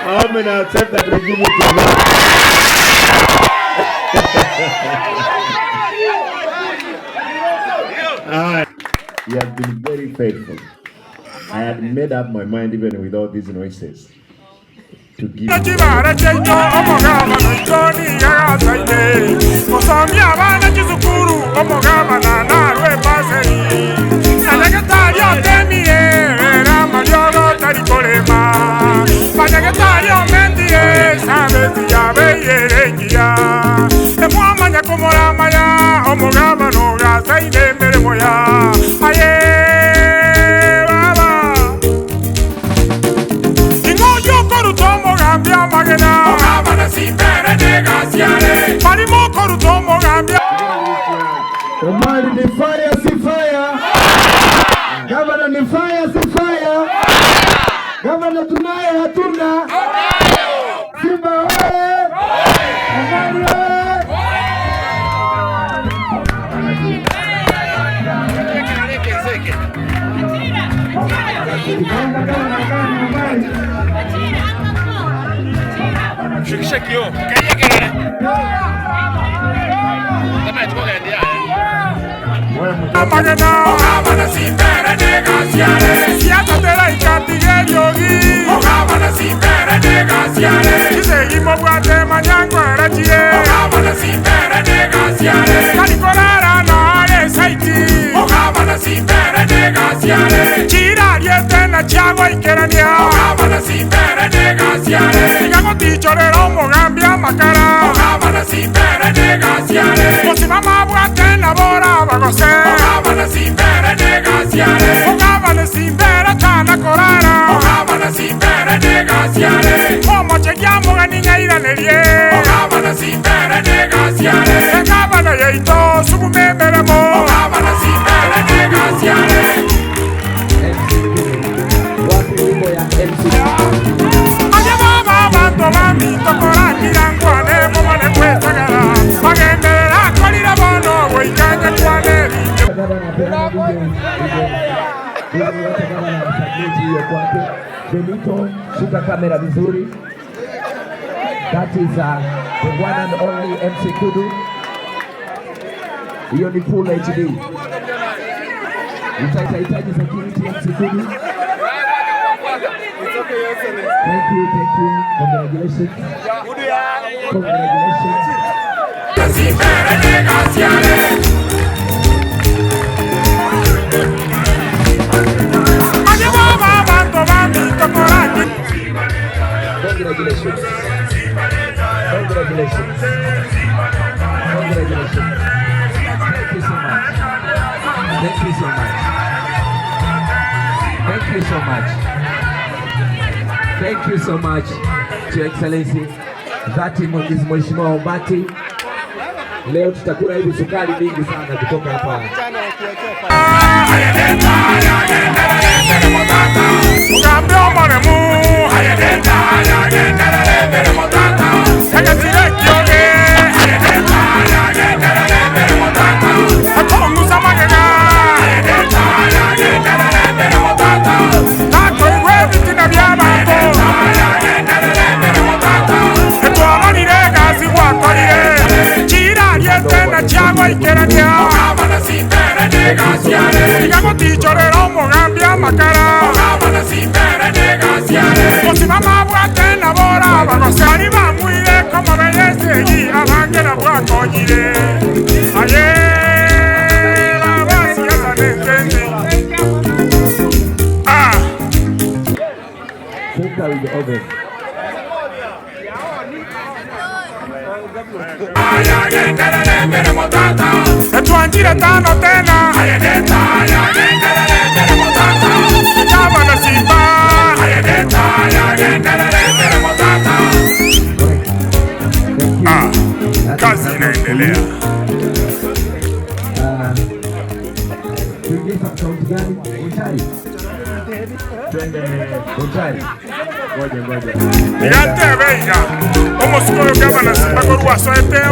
I'm going to accept that we give it to me. You have been very faithful. I had made up my mind even with all these noises to give you. Somebody the fire, see fire. Governor the fire, see fire. Governor tunaye hatuna. Simba wewe. Shikisha kio. Ogabana simbere negaziare, siata della incattigliogi. Ogabana simbere negaziare, ci seguimo guate mangiango e ragie. Ogabana simbere negaziare, calicolera nare saiti. Ogabana simbere negaziare, cirariete na ciagua e kerania. Ogabana simbere negaziare, sigago ticciolero mogambia makara. Ogabana simbere negaziare, mosi mama guate lavora bagose. Ogabana simbere negaziare, ogabana simbere tana korara. Ogabana simbere negaziare, omo chekiamo ganinya iranerie. Ogabana simbere negaziare, ogabana yeito sukumeberemo. Ogabana simbere negaziare. Wapi wimbo ya MC? Aje baba bantu bami tokora kirangwane momane kwesagara. Magendera kolira bono goikanya kwane. Benito, shika kamera vizuri. That is the one and only MC Kudu. Hiyo ni full HD. Utahitaji security MC Kudu. Thank you. Congratulations. Congratulations. Congratulations. Thank you so much. Thank you so much. Thank you so much, Your Excellency. That is Mheshimiwa Obati. Leo tutakula hivi sukari mingi sana kutoka hapa. Ogabana simbere negaziare, sigago ticciolero mogambia makara. Ogabana simbere negaziare, mosi mama buate lavora bagose. Arriva muire como bellezegui, abangera buacogire. Aye, baba siasa nentende. Cooker with the oven. Tuanjire tano tena. Ogabana simba. Kazi inaendelea. Ngoja. Nigante veiga. Omo sikoyo Gavana Simba korwa soete